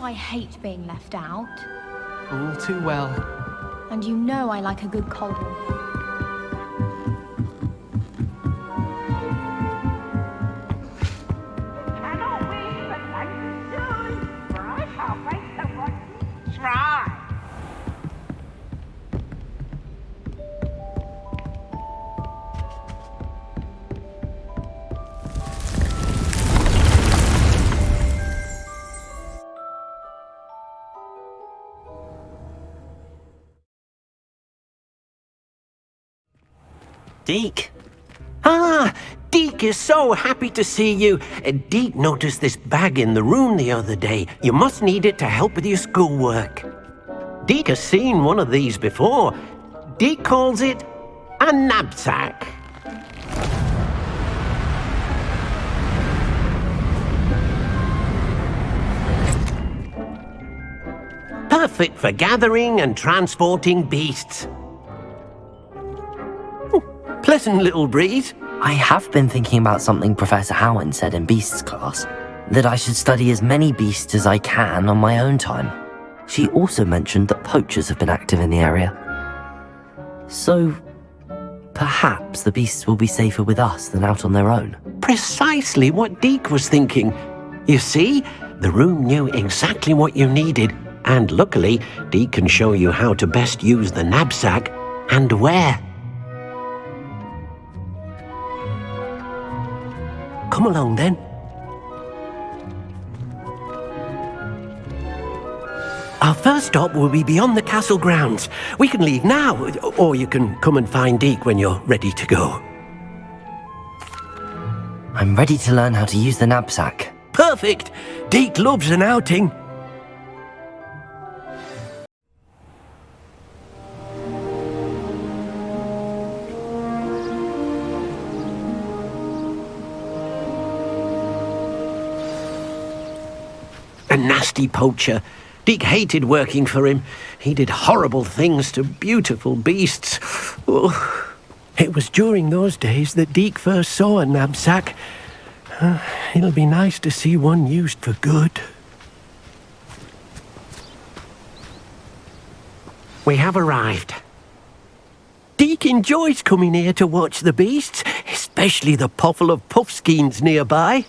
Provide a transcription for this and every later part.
know I hate being left out. All too well. And you know I like a good cauldron. Cannot wait for time soon, for I shall fight the one try. Deke? Ah, Deke is so happy to see you. Deke noticed this bag in the room the other day. You must need it to help with your schoolwork. Deke has seen one of these before. Deke calls it a knapsack. Perfect for gathering and transporting beasts. Pleasant little breeze. I have been thinking about something Professor Howard said in Beasts class, that I should study as many beasts as I can on my own time. She also mentioned that poachers have been active in the area. So, perhaps the beasts will be safer with us than out on their own. Precisely what Deke was thinking. You see, the room knew exactly what you needed, and luckily, Deke can show you how to best use the knapsack and where. Come along then. Our first stop will be beyond the castle grounds. We can leave now, or you can come and find Deke when you're ready to go. I'm ready to learn how to use the knapsack. Perfect! Deke loves an outing. A nasty poacher. Deke hated working for him. He did horrible things to beautiful beasts. Oh. It was during those days that Deke first saw a knapsack. It'll be nice to see one used for good. We have arrived. Deke enjoys coming here to watch the beasts, especially the potful of puffskeins nearby.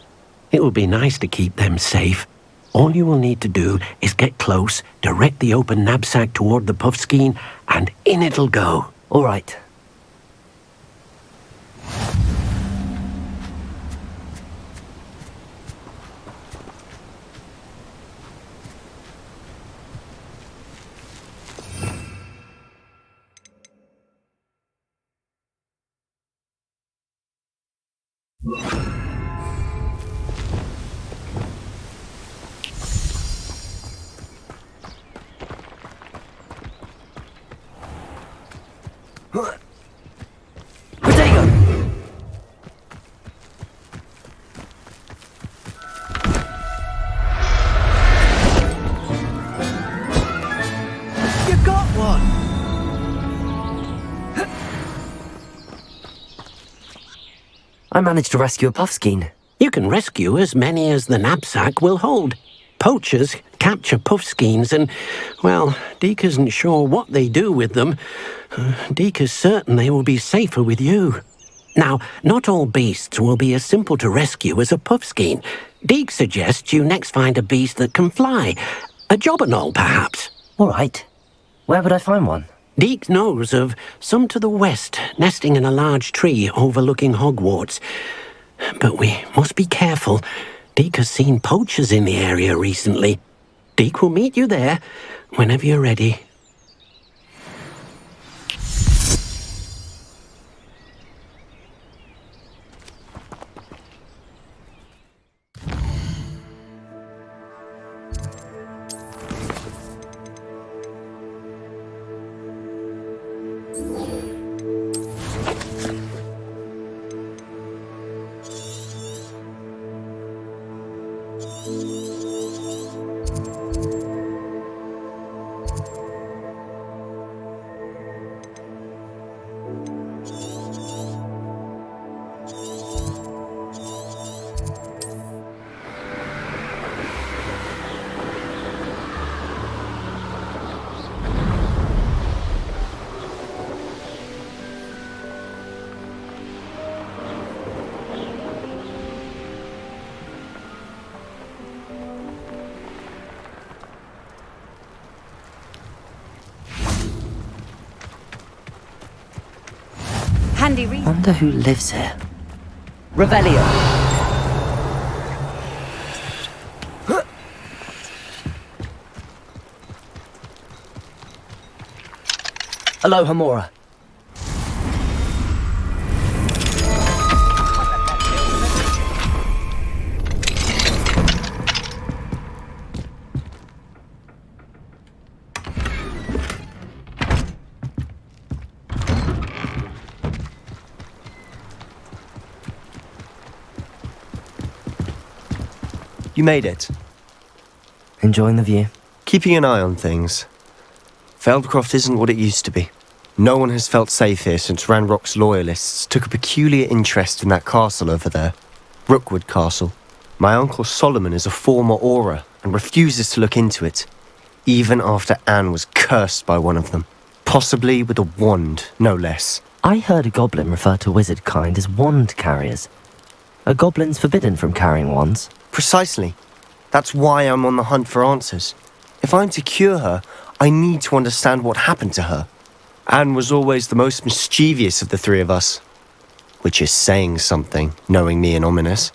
It will be nice to keep them safe. All you will need to do is get close, direct the open knapsack toward the puffskein, and in it'll go. All right. I managed to rescue a puffskein. You can rescue as many as the knapsack will hold. Poachers capture puffskeins and, well, Deke isn't sure what they do with them. Deke is certain they will be safer with you. Now, not all beasts will be as simple to rescue as a puffskein. Deke suggests you next find a beast that can fly. A jobberknoll, perhaps. All right. Where would I find one? Deke knows of some to the west, nesting in a large tree overlooking Hogwarts. But we must be careful. Deke has seen poachers in the area recently. Deke will meet you there whenever you're ready. handy reason. Wonder who lives here. Revelio. Aloha Mora. You made it. Enjoying the view? Keeping an eye on things. Feldcroft isn't what it used to be. No one has felt safe here since Ranrock's loyalists took a peculiar interest in that castle over there. Rookwood Castle. My uncle Solomon is a former Auror and refuses to look into it, even after Anne was cursed by one of them. Possibly with a wand, no less. I heard a goblin refer to wizard kind as wand carriers. Are goblins forbidden from carrying wands? Precisely. That's why I'm on the hunt for answers. If I'm to cure her, I need to understand what happened to her. Anne was always the most mischievous of the three of us. Which is saying something, knowing me and Ominous.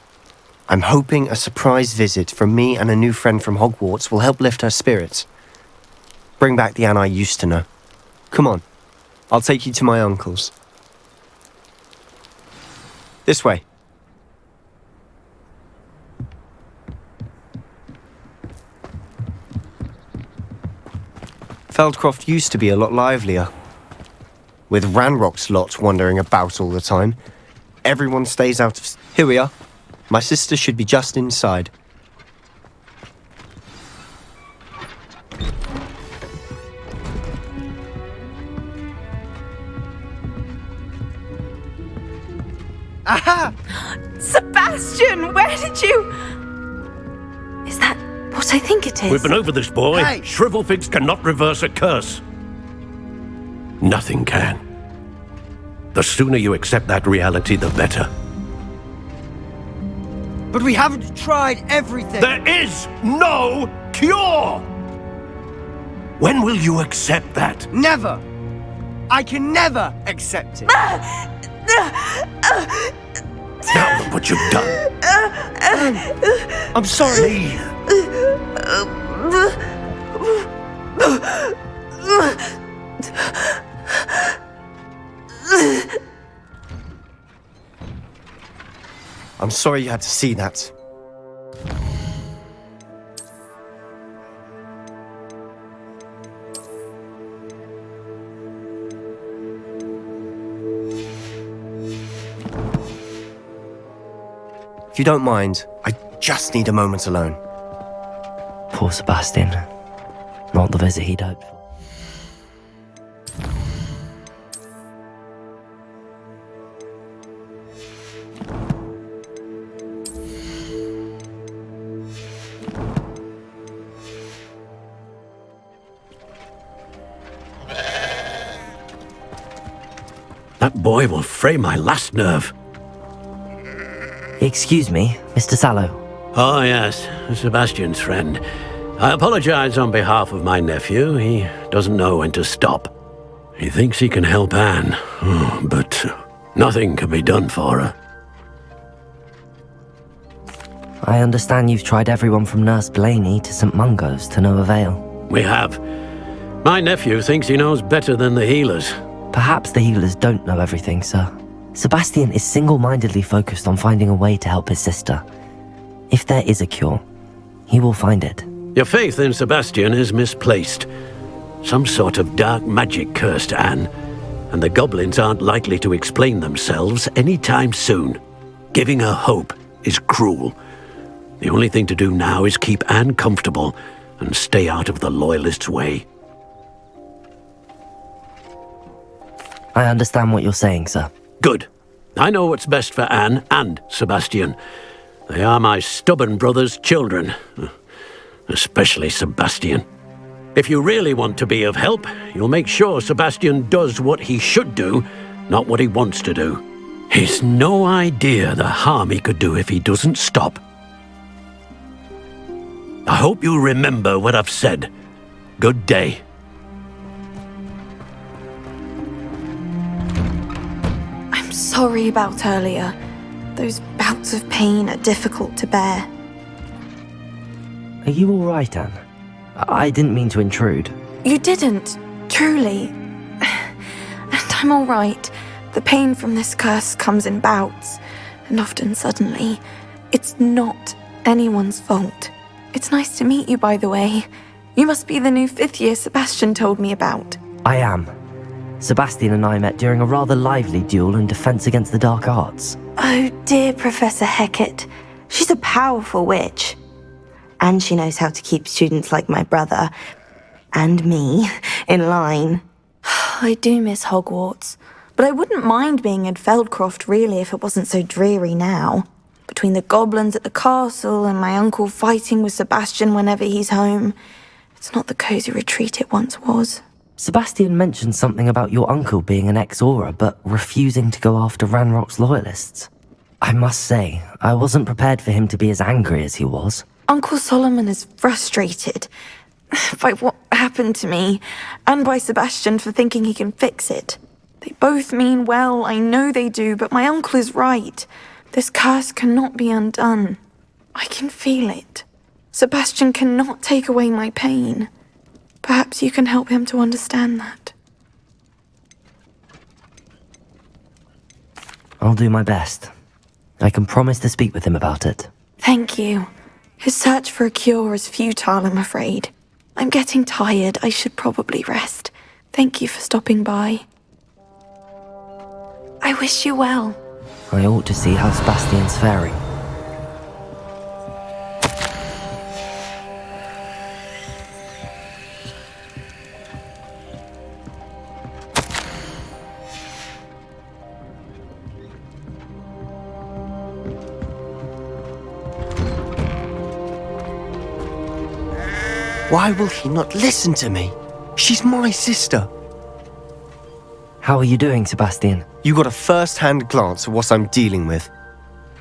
I'm hoping a surprise visit from me and a new friend from Hogwarts will help lift her spirits. Bring back the Anne I used to know. Come on, I'll take you to my uncle's. This way. Feldcroft used to be a lot livelier. With Ranrock's lot wandering about all the time, everyone stays out of... Here we are. My sister should be just inside. Aha! Sebastian, where did you... Is that what I think it is? We've been over this, boy. Hey! Shrivelfigs cannot reverse a curse. Nothing can. The sooner you accept that reality, the better. But we haven't tried everything. There is no cure! When will you accept that? Never. I can never accept it. Now look what you've done. I'm sorry. I'm sorry you had to see that. If you don't mind, I just need a moment alone. Poor Sebastian. Not the visit he'd hoped for. That boy will fray my last nerve. Excuse me, Mr. Sallow. Oh, yes, Sebastian's friend. I apologize on behalf of my nephew. He doesn't know when to stop. He thinks he can help Anne, but nothing can be done for her. I understand you've tried everyone from Nurse Blaney to St. Mungo's to no avail. We have. My nephew thinks he knows better than the healers. Perhaps the healers don't know everything, sir. Sebastian is single-mindedly focused on finding a way to help his sister. If there is a cure, he will find it. Your faith in Sebastian is misplaced. Some sort of dark magic cursed Anne, and the goblins aren't likely to explain themselves anytime soon. Giving her hope is cruel. The only thing to do now is keep Anne comfortable and stay out of the Loyalists' way. I understand what you're saying, sir. Good. I know what's best for Anne and Sebastian. They are my stubborn brother's children. Especially Sebastian. If you really want to be of help, you'll make sure Sebastian does what he should do, not what he wants to do. He's no idea the harm he could do if he doesn't stop. I hope you remember what I've said. Good day. I'm sorry about earlier. Those bouts of pain are difficult to bear. Are you alright, Anne? I didn't mean to intrude. You didn't, truly. And I'm alright. The pain from this curse comes in bouts, and often suddenly. It's not anyone's fault. It's nice to meet you, by the way. You must be the new 5th year Sebastian told me about. I am. Sebastian and I met during a rather lively duel in Defense Against the Dark Arts. Oh, dear Professor Hecat. She's a powerful witch. And she knows how to keep students like my brother, and me, in line. I do miss Hogwarts, but I wouldn't mind being in Feldcroft really if it wasn't so dreary now. Between the goblins at the castle and my uncle fighting with Sebastian whenever he's home, it's not the cozy retreat it once was. Sebastian mentioned something about your uncle being an ex-Auror, but refusing to go after Ranrock's loyalists. I must say, I wasn't prepared for him to be as angry as he was. Uncle Solomon is frustrated by what happened to me, and by Sebastian for thinking he can fix it. They both mean well, I know they do, but my uncle is right. This curse cannot be undone. I can feel it. Sebastian cannot take away my pain. Perhaps you can help him to understand that. I'll do my best. I can promise to speak with him about it. Thank you. His search for a cure is futile, I'm afraid. I'm getting tired. I should probably rest. Thank you for stopping by. I wish you well. I ought to see how Sebastian's faring. Why will he not listen to me? She's my sister. How are you doing, Sebastian? You got a first-hand glance at what I'm dealing with.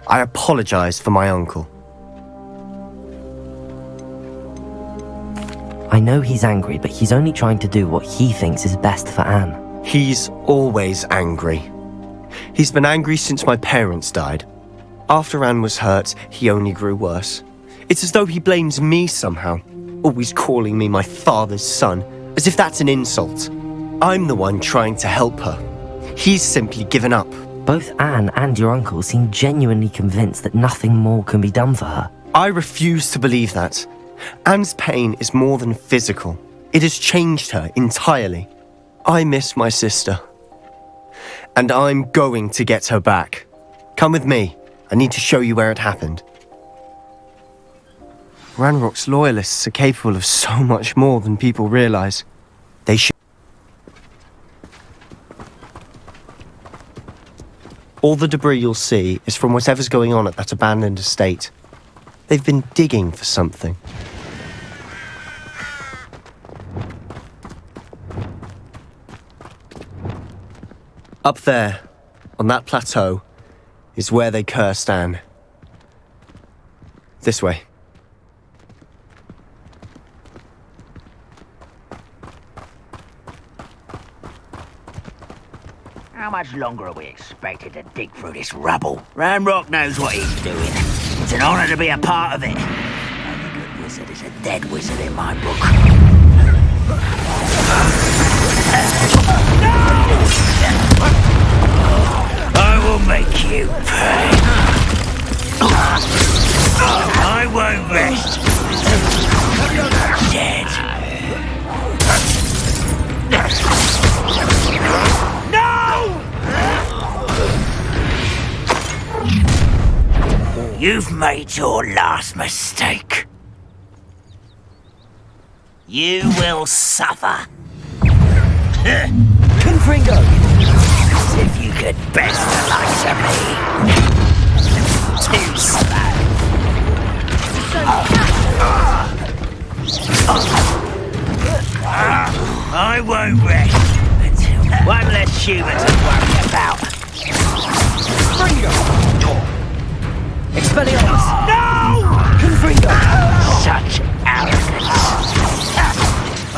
I apologize for my uncle. I know he's angry, but he's only trying to do what he thinks is best for Anne. He's always angry. He's been angry since my parents died. After Anne was hurt, he only grew worse. It's as though he blames me somehow, always calling me my father's son, as if that's an insult. I'm the one trying to help her. He's simply given up. Both Anne and your uncle seem genuinely convinced that nothing more can be done for her. I refuse to believe that. Anne's pain is more than physical. It has changed her entirely. I miss my sister. And I'm going to get her back. Come with me. I need to show you where it happened. Ranrock's loyalists are capable of so much more than people realize. They should. All the debris you'll see is from whatever's going on at that abandoned estate. They've been digging for something. Up there, on that plateau, is where they cursed Anne. This way. How much longer are we expected to dig through this rubble? Ranrock knows what he's doing. It's an honor to be a part of it. Only good wizard is a dead wizard in my book. I will make you pay. I won't rest. Dead. You've made your last mistake. You will suffer. Confringo! As if you could best the likes of me. Too slow. I won't rest until one less human to worry about. Confringo! Expelliarmus! No! Confringo! Such arrogance.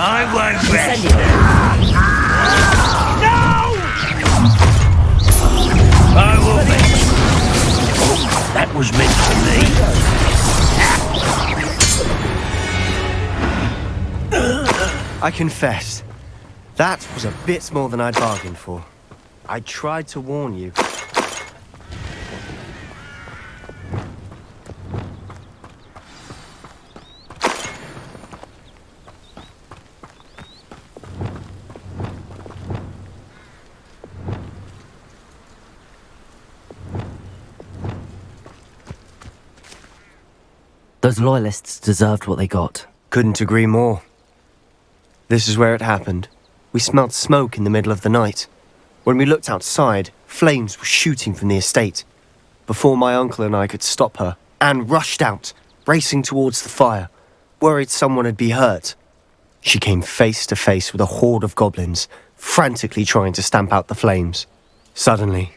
I won't rest. No! I I confess, that was a bit more than I'd bargained for. I tried to warn you. Those loyalists deserved what they got. Couldn't agree more. This is where it happened. We smelled smoke in the middle of the night. When we looked outside, flames were shooting from the estate. Before my uncle and I could stop her, Anne rushed out, racing towards the fire, worried someone had been hurt. She came face to face with a horde of goblins, frantically trying to stamp out the flames. Suddenly,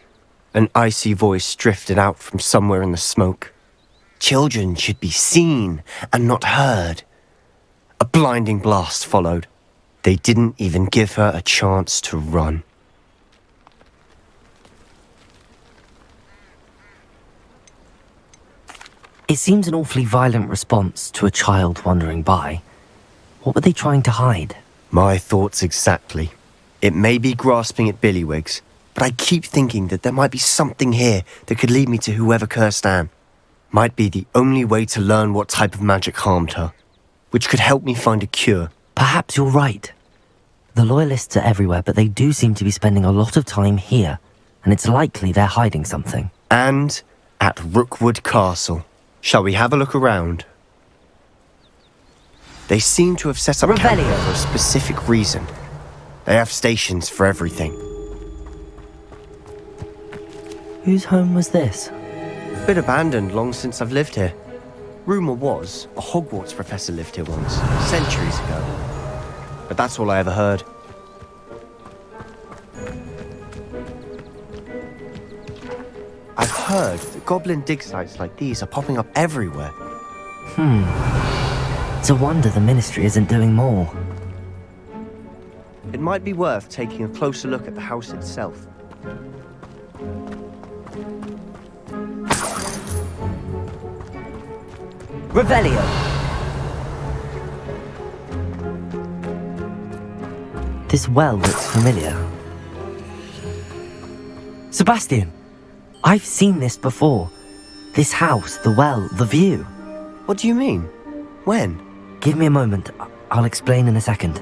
an icy voice drifted out from somewhere in the smoke. Children should be seen and not heard. A blinding blast followed. They didn't even give her a chance to run. It seems an awfully violent response to a child wandering by. What were they trying to hide? My thoughts exactly. It may be grasping at billywhigs, but I keep thinking that there might be something here that could lead me to whoever cursed Anne. Might be the only way to learn what type of magic harmed her, which could help me find a cure. Perhaps you're right. The Loyalists are everywhere, but they do seem to be spending a lot of time here, and it's likely they're hiding something. And at Rookwood Castle. Shall we have a look around? They seem to have set up camp here for a specific reason. They have stations for everything. Whose home was this? Been abandoned long since I've lived here. Rumour was a Hogwarts professor lived here once, centuries ago. But that's all I ever heard. I've heard that goblin dig sites like these are popping up everywhere. It's a wonder the Ministry isn't doing more. It might be worth taking a closer look at the house itself. Revelio! This well looks familiar. Sebastian! I've seen this before. This house, the well, the view. What do you mean? When? Give me a moment. I'll explain in a second.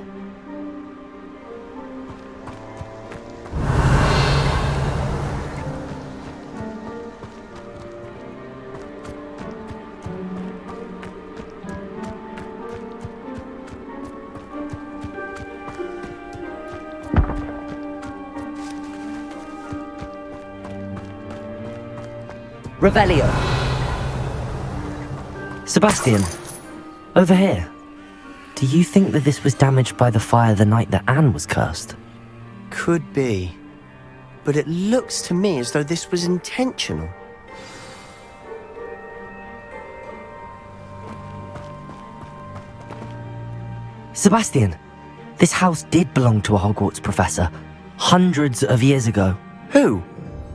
Revelio. Sebastian, over here. Do you think that this was damaged by the fire the night that Anne was cursed? Could be. But it looks to me as though this was intentional. Sebastian, this house did belong to a Hogwarts professor, hundreds of years ago. Who?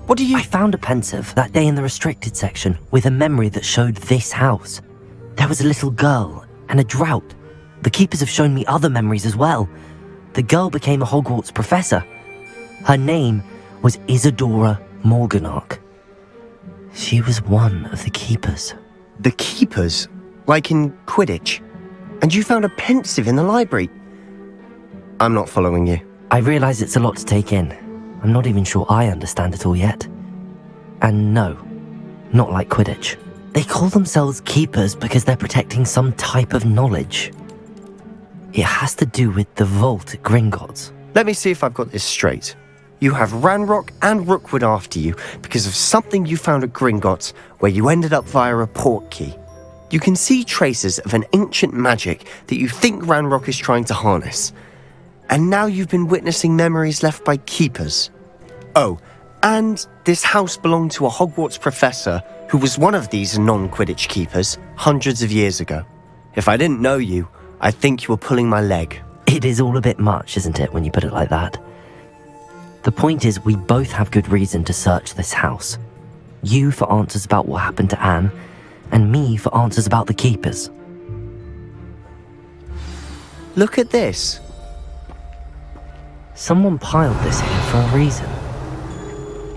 What do you... I found a pensive that day in the restricted section with a memory that showed this house. There was a little girl and a drought. The keepers have shown me other memories as well. The girl became a Hogwarts professor. Her name was Isadora Morganach. She was one of the keepers. The keepers? Like in Quidditch? And you found a pensive in the library? I'm not following you. I realise it's a lot to take in. I'm not even sure I understand it all yet. And no, not like Quidditch. They call themselves keepers because they're protecting some type of knowledge. It has to do with the vault at Gringotts. Let me see if I've got this straight. You have Ranrock and Rookwood after you because of something you found at Gringotts where you ended up via a portkey. You can see traces of an ancient magic that you think Ranrock is trying to harness. And now you've been witnessing memories left by keepers. Oh, and this house belonged to a Hogwarts professor who was one of these non-Quidditch keepers hundreds of years ago. If I didn't know you, I'd think you were pulling my leg. It is all a bit much, isn't it, when you put it like that? The point is, we both have good reason to search this house. You for answers about what happened to Anne, and me for answers about the keepers. Look at this. Someone piled this here for a reason.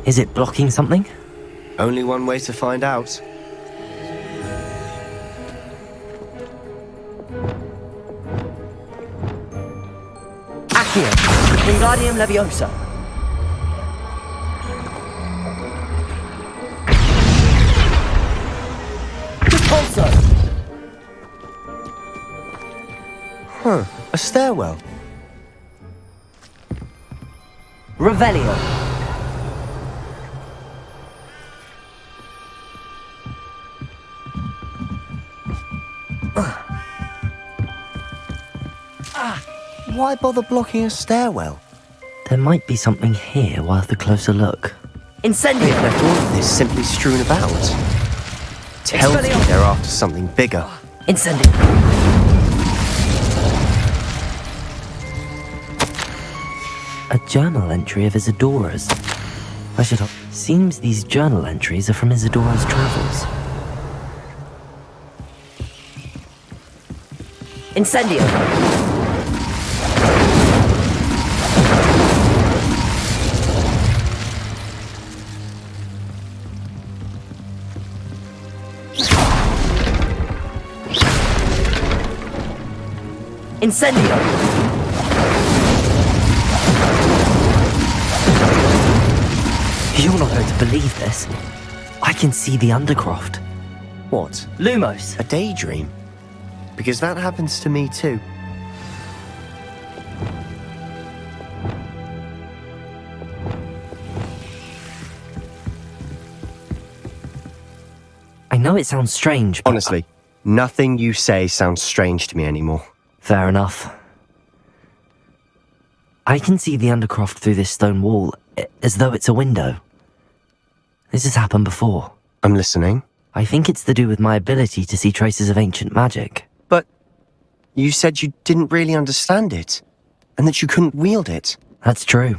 Is it blocking something? Only one way to find out. Accio! Wingardium Leviosa! Repulso! Huh, a stairwell. Revelio! Why bother blocking a stairwell? There might be something here worth a closer look. Incendio! They've left all of this simply strewn about. Tells me they're after something bigger. Incendio! A journal entry of Isadora's. I should have... Seems these journal entries are from Isadora's travels. Incendio! Incendio! You're not going to believe this. I can see the Undercroft. What? Lumos. A daydream? Because that happens to me too. I know it sounds strange, but... Honestly, nothing you say sounds strange to me anymore. Fair enough. I can see the Undercroft through this stone wall, as though it's a window. This has happened before. I'm listening. I think it's to do with my ability to see traces of ancient magic. But you said you didn't really understand it, and that you couldn't wield it. That's true,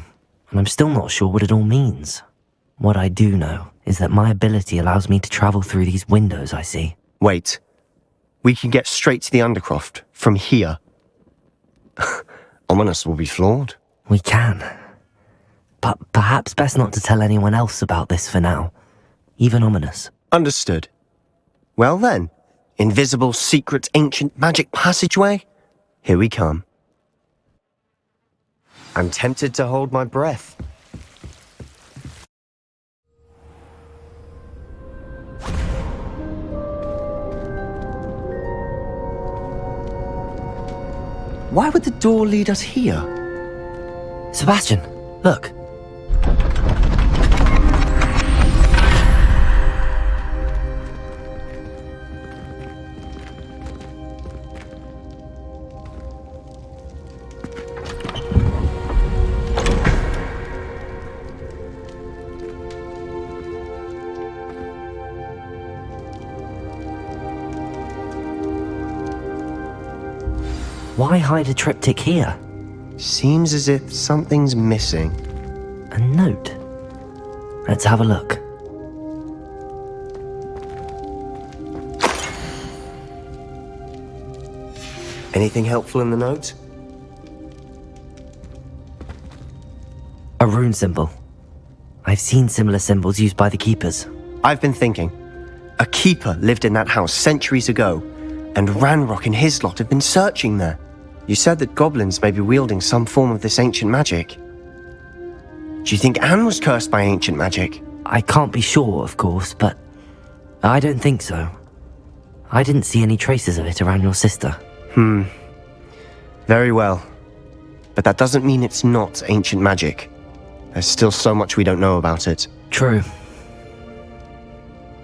and I'm still not sure what it all means. What I do know is that my ability allows me to travel through these windows I see. Wait. We can get straight to the Undercroft from here. Ominous will be floored. We can. But perhaps best not to tell anyone else about this for now. Even Ominous. Understood. Well then, invisible, secret, ancient magic passageway? Here we come. I'm tempted to hold my breath. Why would the door lead us here? Sebastian, look. Why hide a triptych here? Seems as if something's missing. A note. Let's have a look. Anything helpful in the note? A rune symbol. I've seen similar symbols used by the keepers. I've been thinking. A keeper lived in that house centuries ago, and Ranrock and his lot have been searching there. You said that goblins may be wielding some form of this ancient magic. Do you think Anne was cursed by ancient magic? I can't be sure, of course, but I don't think so. I didn't see any traces of it around your sister. Very well. But that doesn't mean it's not ancient magic. There's still so much we don't know about it. True.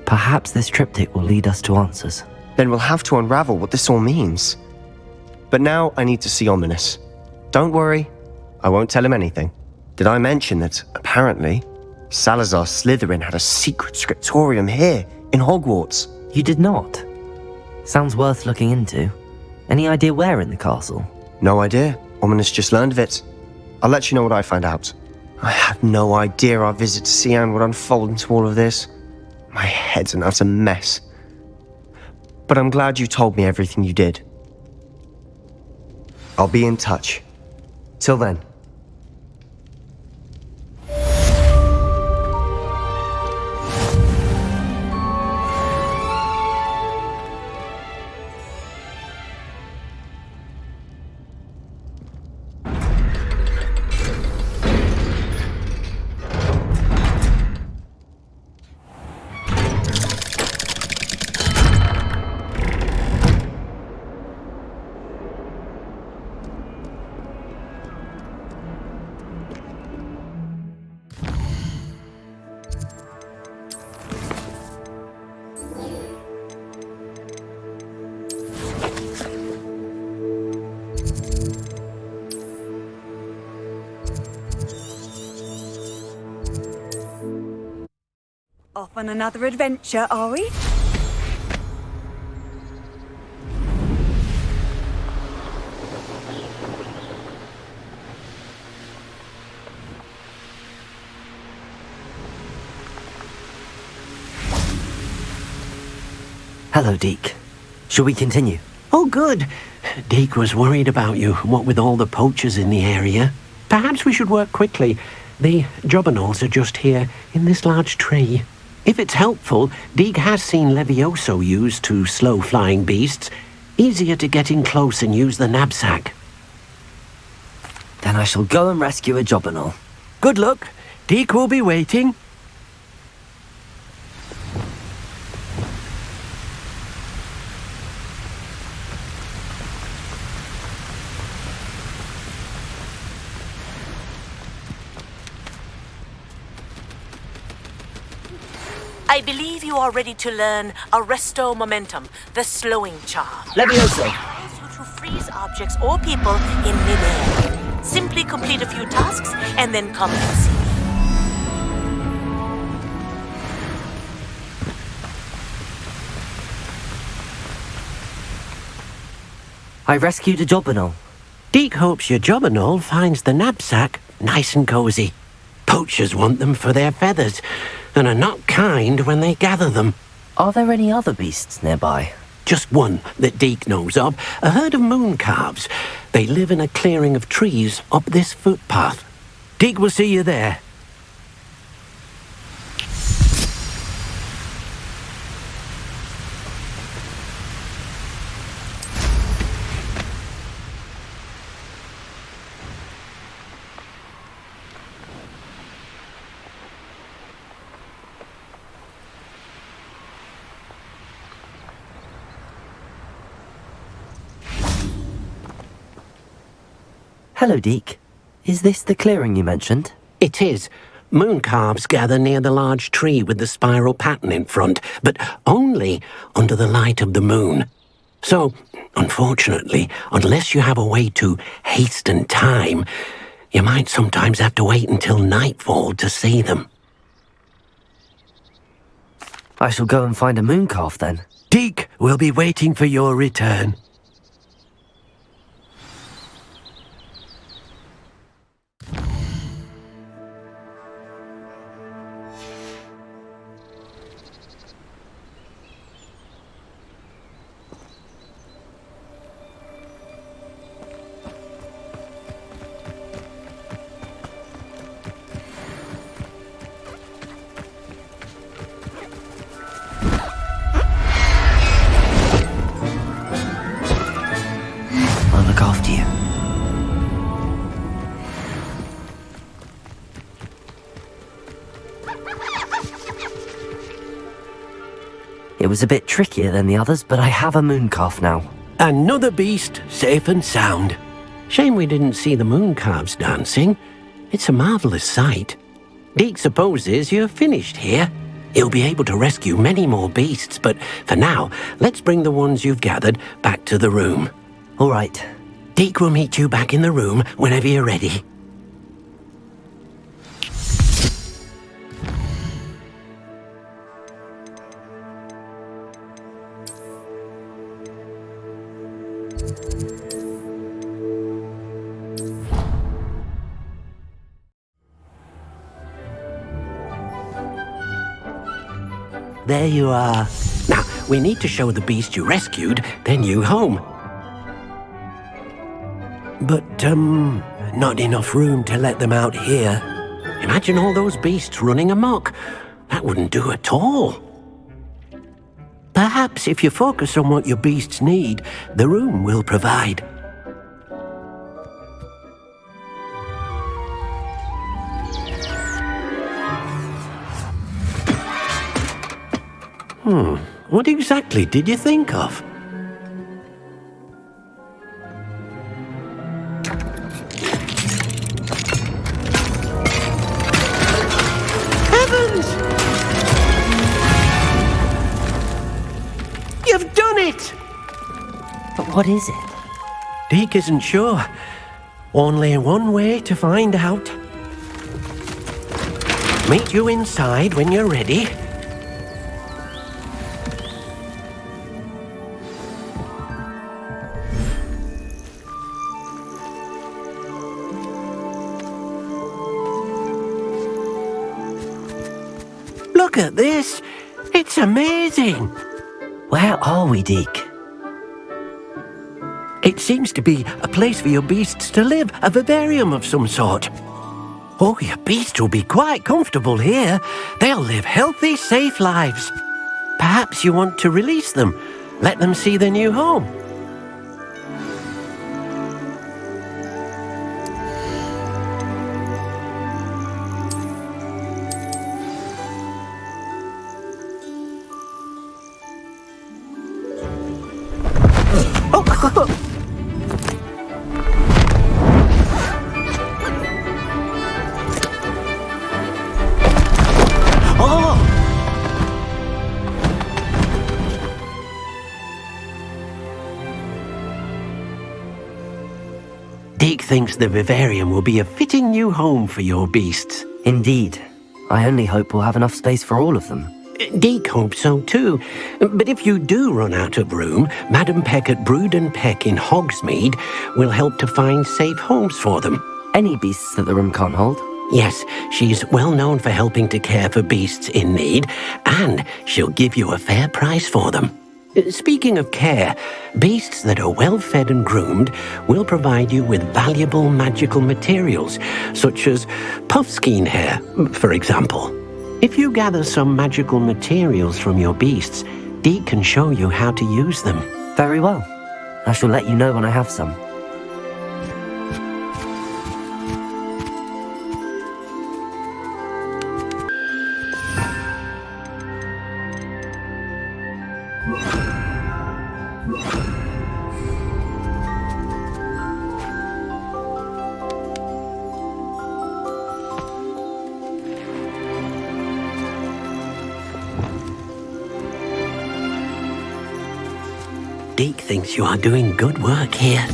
Perhaps this triptych will lead us to answers. Then we'll have to unravel what this all means. But now I need to see Ominous. Don't worry, I won't tell him anything. Did I mention that, apparently, Salazar Slytherin had a secret scriptorium here in Hogwarts? You did not. Sounds worth looking into. Any idea where in the castle? No idea. Ominous just learned of it. I'll let you know what I find out. I had no idea our visit to Sian would unfold into all of this. My head's an utter mess. But I'm glad you told me everything you did. I'll be in touch. Till then. Off on another adventure, are we? Hello, Deke. Shall we continue? Oh, good. Deke was worried about you, what with all the poachers in the area. Perhaps we should work quickly. The jobberknolls are just here, in this large tree. If it's helpful, Deke has seen Levioso used to slow flying beasts. Easier to get in close and use the knapsack. Then I shall go and rescue a jobberknoll. Good luck. Deke will be waiting. I believe you are ready to learn Arresto Momentum, the slowing charm. Levioso! It allows you to freeze objects or people in midair. Simply complete a few tasks and then come and see me. I rescued a jobberknoll. Deke hopes your jobberknoll finds the knapsack nice and cozy. Poachers want them for their feathers, and are not kind when they gather them. Are there any other beasts nearby? Just one that Deke knows of, a herd of moon calves. They live in a clearing of trees up this footpath. Deke will see you there. Hello, Deke. Is this the clearing you mentioned? It is. Moon calves gather near the large tree with the spiral pattern in front, but only under the light of the moon. So, unfortunately, unless you have a way to hasten time, you might sometimes have to wait until nightfall to see them. I shall go and find a moon calf then. Deke will be waiting for your return. It was a bit trickier than the others, but I have a moon calf now. Another beast, safe and sound. Shame we didn't see the moon calves dancing. It's a marvellous sight. Deke supposes you're finished here. He'll be able to rescue many more beasts, but for now, let's bring the ones you've gathered back to the room. All right. Deke will meet you back in the room whenever you're ready. There you are. Now, we need to show the beast you rescued their new home. But, not enough room to let them out here. Imagine all those beasts running amok. That wouldn't do at all. Perhaps if you focus on what your beasts need, the room will provide. What exactly did you think of? Heavens! You've done it! But what is it? Deke isn't sure. Only one way to find out. Meet you inside when you're ready. Look at this. It's amazing. Where are we, Deke? It seems to be a place for your beasts to live, a vivarium of some sort. Oh, your beasts will be quite comfortable here. They'll live healthy, safe lives. Perhaps you want to release them, let them see their new home. Deke thinks the vivarium will be a fitting new home for your beasts. Indeed. I only hope we'll have enough space for all of them. Deke hopes so too. But if you do run out of room, Madam Peck at Brood and Peck in Hogsmeade will help to find safe homes for them. Any beasts that the room can't hold? Yes, she's well known for helping to care for beasts in need, and she'll give you a fair price for them. Speaking of care, beasts that are well fed and groomed will provide you with valuable magical materials, such as puffskein hair, for example. If you gather some magical materials from your beasts, Deke can show you how to use them. Very well. I shall let you know when I have some. Deke thinks you are doing good work here.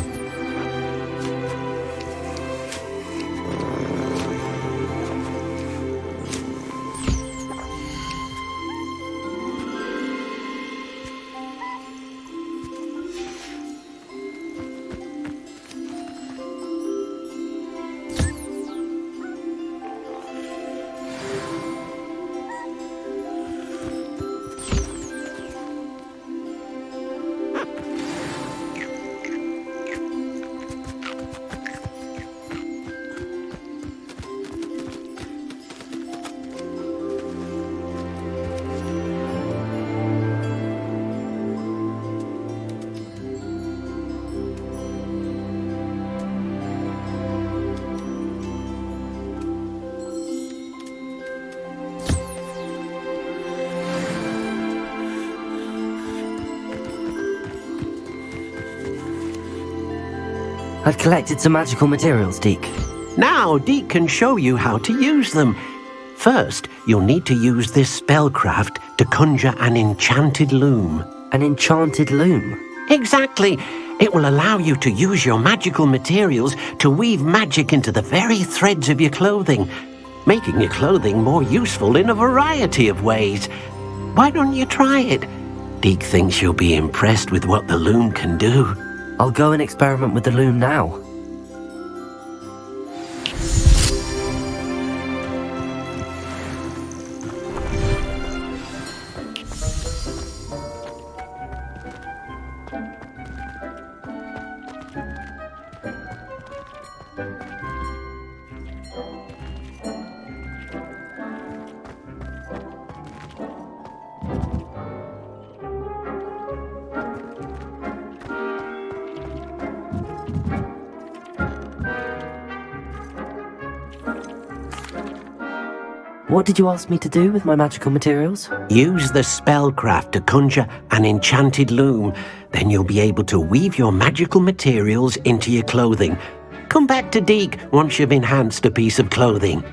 I've collected some magical materials, Deke. Now Deke can show you how to use them. First, you'll need to use this spellcraft to conjure an enchanted loom. An enchanted loom? Exactly. It will allow you to use your magical materials to weave magic into the very threads of your clothing, making your clothing more useful in a variety of ways. Why don't you try it? Deke thinks you'll be impressed with what the loom can do. I'll go and experiment with the loom now. What did you ask me to do with my magical materials? Use the spellcraft to conjure an enchanted loom. Then you'll be able to weave your magical materials into your clothing. Come back to Deke once you've enhanced a piece of clothing.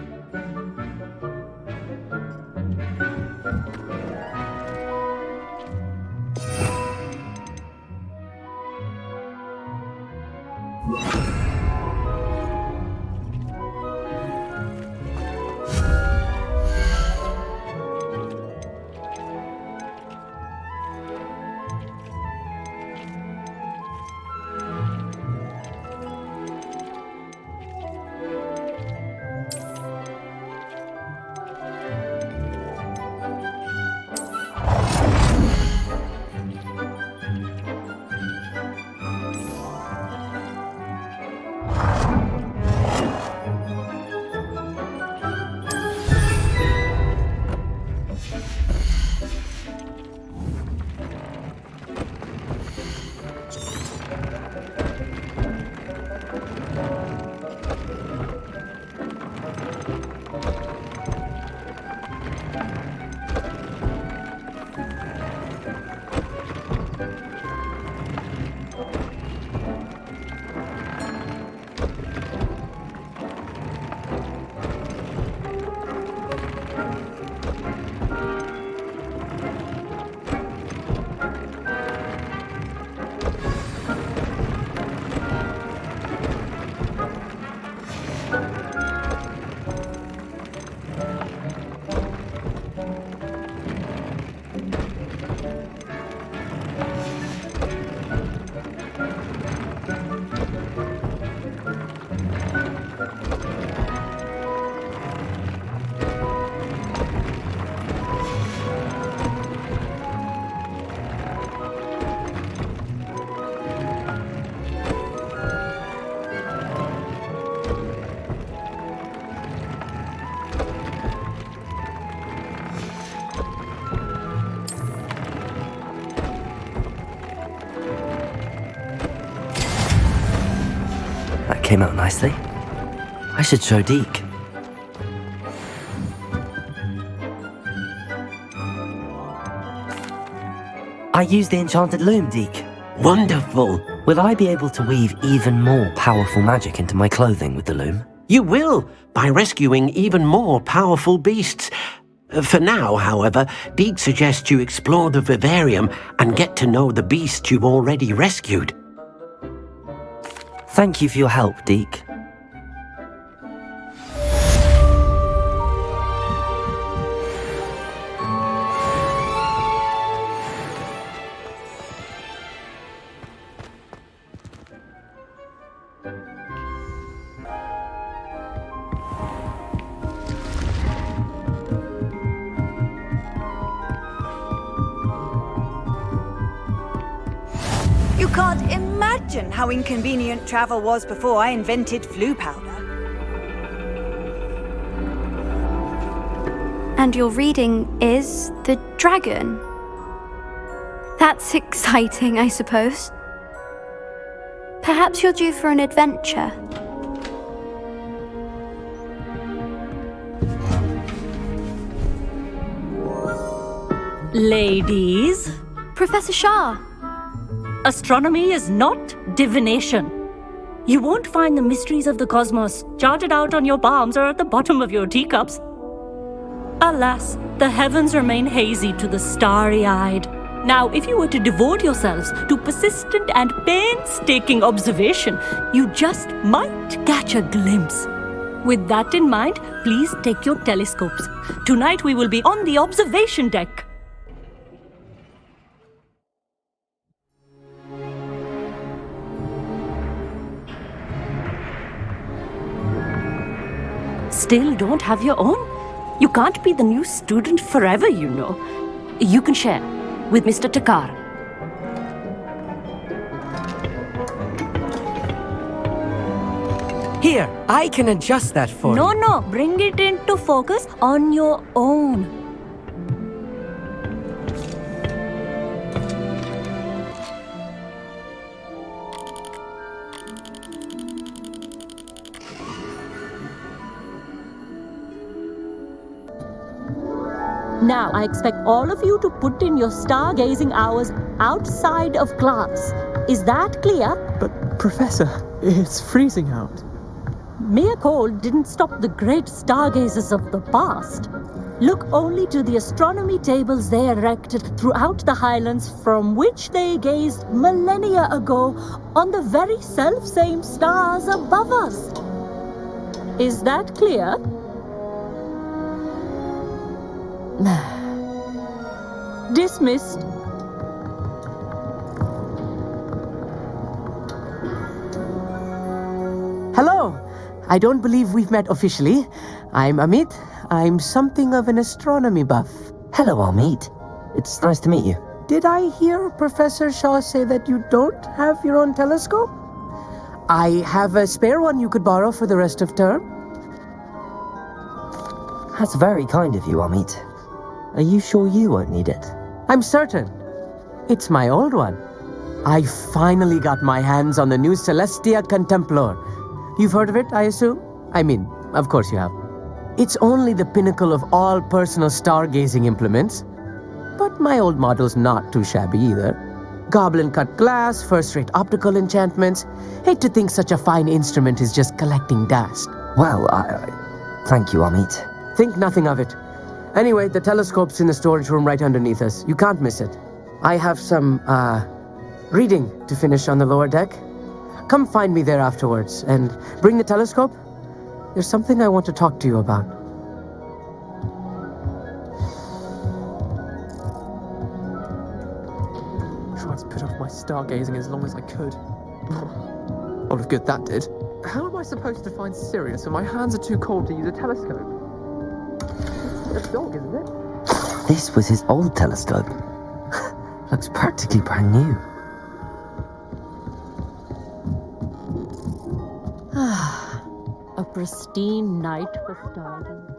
came out nicely. I should show Deke. I used the enchanted loom, Deke. Wonderful. Will I be able to weave even more powerful magic into my clothing with the loom? You will, by rescuing even more powerful beasts. For now, however, Deke suggests you explore the vivarium and get to know the beasts you've already rescued. Thank you for your help, Deke. You can't imagine how inconvenient travel was before I invented flu powder. And your reading is the dragon. That's exciting, I suppose. Perhaps you're due for an adventure. Ladies, Professor Shah. astronomy is not divination. You won't find the mysteries of the cosmos charted out on your palms or at the bottom of your teacups. Alas, the heavens remain hazy to the starry-eyed. Now, if you were to devote yourselves to persistent and painstaking observation, you just might catch a glimpse. With that in mind, please take your telescopes. Tonight we will be on the observation deck. Still don't have your own? You can't be the new student forever, you know. You can share with Mr. Takar. Here, I can adjust that for you. No, bring it into focus on your own. Now, I expect all of you to put in your stargazing hours outside of class. Is that clear? But, Professor, it's freezing out. Mere cold didn't stop the great stargazers of the past. Look only to the astronomy tables they erected throughout the highlands from which they gazed millennia ago on the very self-same stars above us. Is that clear? Dismissed. Hello. I don't believe we've met officially. I'm Amit. I'm something of an astronomy buff. Hello, Amit. It's nice to meet you. Did I hear Professor Shaw say that you don't have your own telescope? I have a spare one you could borrow for the rest of term. That's very kind of you, Amit. Are you sure you won't need it? I'm certain. It's my old one. I finally got my hands on the new Celestia Contemplar. You've heard of it, I assume? I mean, of course you have. It's only the pinnacle of all personal stargazing implements. But my old model's not too shabby either. Goblin-cut glass, first-rate optical enchantments. Hate to think such a fine instrument is just collecting dust. Well, thank you, Amit. Think nothing of it. Anyway, the telescope's in the storage room right underneath us. You can't miss it. I have some, reading to finish on the lower deck. Come find me there afterwards, and bring the telescope. There's something I want to talk to you about. Tried to put off my stargazing as long as I could. Lot of good that did. How am I supposed to find Sirius when my hands are too cold to use a telescope? It's a dog, isn't it? This was his old telescope. Looks practically brand new. A pristine night for stargazing.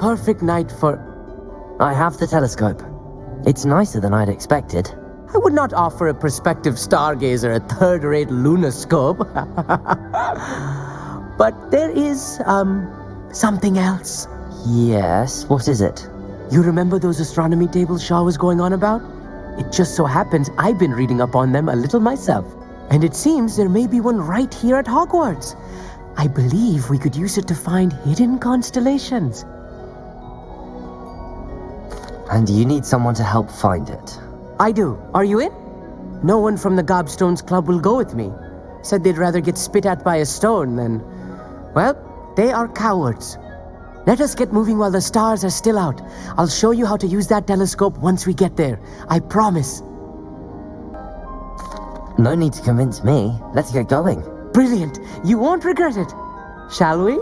perfect night for... I have the telescope. It's nicer than I'd expected. I would not offer a prospective stargazer a third-rate lunoscope. But there is, something else. Yes, what is it? You remember those astronomy tables Shaw was going on about? It just so happens I've been reading up on them a little myself. And it seems there may be one right here at Hogwarts. I believe we could use it to find hidden constellations. And you need someone to help find it. I do. Are you in? No one from the Gobstones Club will go with me. Said they'd rather get spit at by a stone than... Well, they are cowards. Let us get moving while the stars are still out. I'll show you how to use that telescope once we get there. I promise. No need to convince me. Let's get going. Brilliant. You won't regret it. Shall we?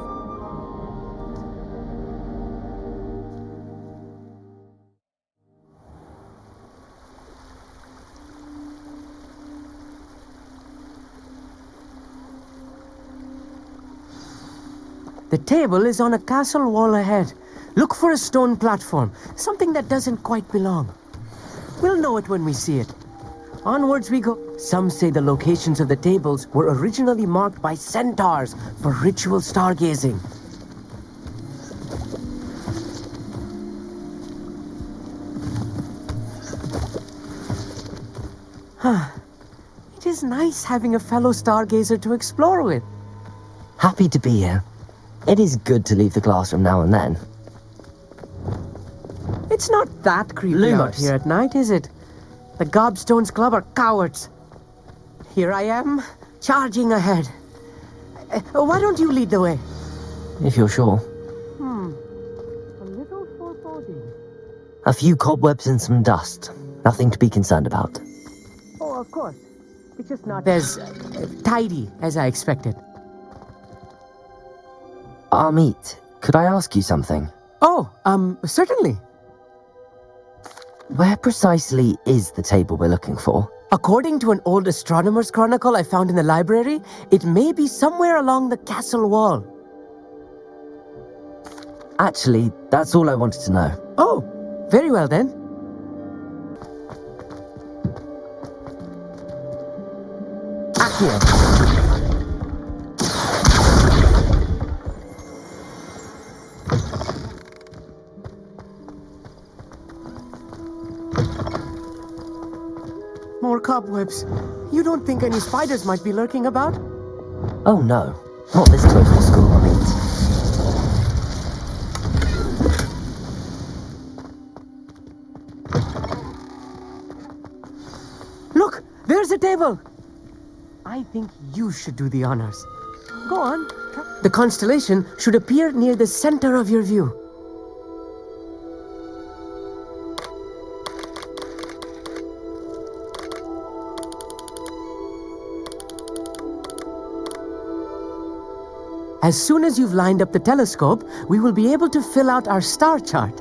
The table is on a castle wall ahead. Look for a stone platform, something that doesn't quite belong. We'll know it when we see it. Onwards we go. Some say the locations of the tables were originally marked by centaurs for ritual stargazing. It is nice having a fellow stargazer to explore with. Happy to be here. It is good to leave the classroom now and then. It's not that creepy out here at night, is it? The Gobstones Club are cowards. Here I am, charging ahead. Why don't you lead the way? If you're sure. A little foreboding. A few cobwebs and some dust. Nothing to be concerned about. Oh, of course. It's just not as tidy as I expected. Amit, could I ask you something? Oh, certainly. Where precisely is the table we're looking for? According to an old astronomer's chronicle I found in the library, it may be somewhere along the castle wall. Actually, that's all I wanted to know. Oh, very well then. Accio. More cobwebs. You don't think any spiders might be lurking about? Oh no, not this close to school, Amit. Look, there's a table. I think you should do the honors. Go on. The constellation should appear near the center of your view. As soon as you've lined up the telescope, we will be able to fill out our star chart.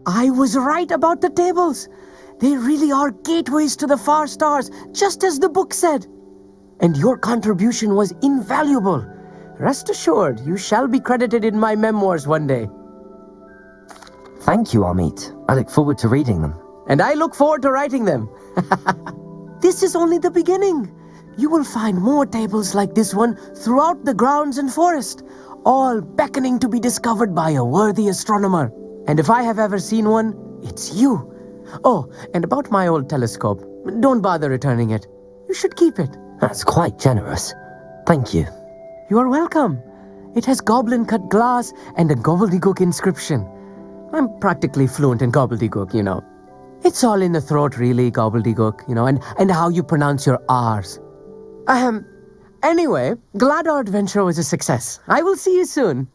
I was right about the tables. They really are gateways to the far stars, just as the book said. And your contribution was invaluable. Rest assured, you shall be credited in my memoirs one day. Thank you, Amit. I look forward to reading them. And I look forward to writing them. This is only the beginning. You will find more tables like this one throughout the grounds and forest, all beckoning to be discovered by a worthy astronomer. And if I have ever seen one, it's you. Oh, and about my old telescope, don't bother returning it. You should keep it. That's quite generous. Thank you. You are welcome. It has goblin-cut glass and a gobbledygook inscription. I'm practically fluent in gobbledygook, you know. It's all in the throat, really, gobbledygook, you know, and how you pronounce your R's. Anyway, glad our adventure was a success. I will see you soon.